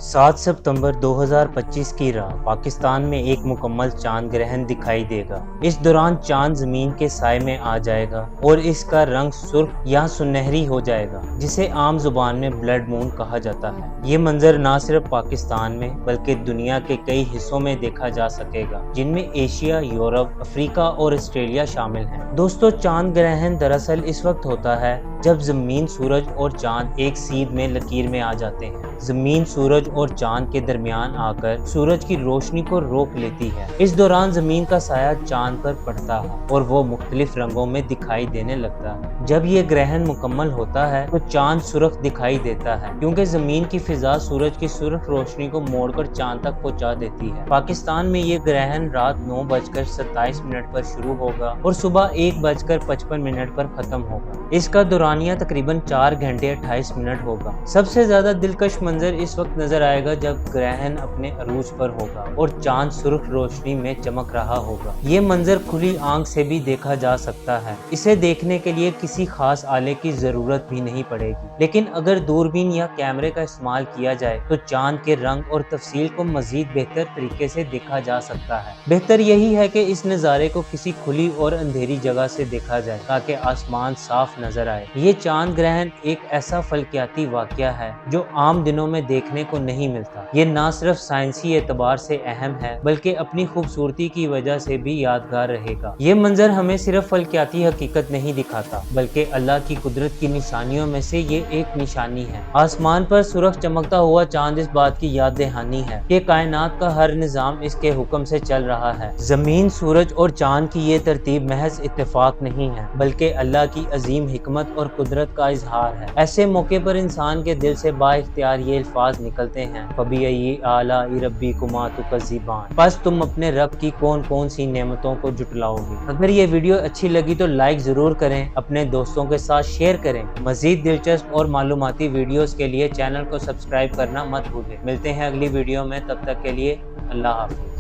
7 सितंबर 2025 की रात पाकिस्तान में एक मुकम्मल चांद ग्रहण दिखाई देगा। इस दौरान चांद जमीन के साए में आ जाएगा और इसका रंग सुर्ख या सुनहरी हो जाएगा, जिसे आम जुबान में ब्लड मून कहा जाता है। ये मंजर न सिर्फ पाकिस्तान में बल्कि दुनिया के कई हिस्सों में देखा जा सकेगा, जिनमें एशिया, यूरोप, अफ्रीका और ऑस्ट्रेलिया शामिल हैं। दोस्तों, चांद ग्रहण दरअसल इस वक्त होता है जब जमीन, सूरज और चांद एक सीधी लकीर में आ जाते हैं। जमीन सूरज और चांद के दरमियान आकर सूरज की रोशनी को रोक लेती है। इस दौरान जमीन का साया चांद पर पड़ता है और वो मुख्तलिफ रंगों में दिखाई देने लगता है। जब ये ग्रहण मुकम्मल होता है तो चांद सुर्ख दिखाई देता है, क्योंकि जमीन की फिजा सूरज की सुर्ख रोशनी को मोड़कर चांद तक पहुंचा देती है। पाकिस्तान में ये ग्रहण रात 9:27 पर शुरू होगा और सुबह 1:55 पर खत्म होगा। इसका दौरानिया तकरीबन 4 घंटे 28 मिनट होगा। सबसे ज्यादा दिलकश मंजर इस वक्त नजर आएगा जब ग्रहण अपने अरूज पर होगा और चांद सुर्ख रोशनी में चमक रहा होगा। ये मंजर खुली आंख से भी देखा जा सकता है। इसे देखने के लिए किसी खास आले की जरूरत भी नहीं पड़ेगी, लेकिन अगर दूरबीन या कैमरे का इस्तेमाल किया जाए तो चांद के रंग और तफसील को मजीद बेहतर तरीके से देखा जा सकता है। बेहतर यही है कि इस नज़ारे को किसी खुली और अंधेरी जगह से देखा जाए ताकि आसमान साफ नजर आए। ये चांद ग्रहण एक ऐसा फल्कियाती वाकया है जो आम दिनों में देखने को नहीं मिलता। ये न सिर्फ साइंसी एतबार से अहम है बल्कि अपनी खूबसूरती की वजह से भी यादगार रहेगा। ये मंजर हमें सिर्फ फल्कियाती हकीकत नहीं दिखाता बल्कि अल्लाह की कुदरत की निशानियों में से ये एक निशानी है। आसमान पर सुर्ख चमकता हुआ चांद इस बात की याद दहानी है कि कायनात का हर निजाम इसके हुक्म से चल रहा है। जमीन, सूरज और चांद की ये तरतीब महज इत्तेफाक नहीं है बल्कि अल्लाह की अजीम हिकमत और कुदरत का इजहार है। ऐसे मौके पर इंसान के दिल से बाइख्तियार ये अल्फाज निकलते हैं, फबी आला रब्बिकुमा तुकज़्ज़िबान। बस तुम अपने रब की कौन कौन सी नेमतों को जुटलाओगे। अगर ये वीडियो अच्छी लगी तो लाइक जरूर करें, अपने दोस्तों के साथ शेयर करें। मजीद दिलचस्प और मालूमाती वीडियोस के लिए चैनल को सब्सक्राइब करना मत भूलें। मिलते हैं अगली वीडियो में, तब तक के लिए अल्लाह हाफ़िज़।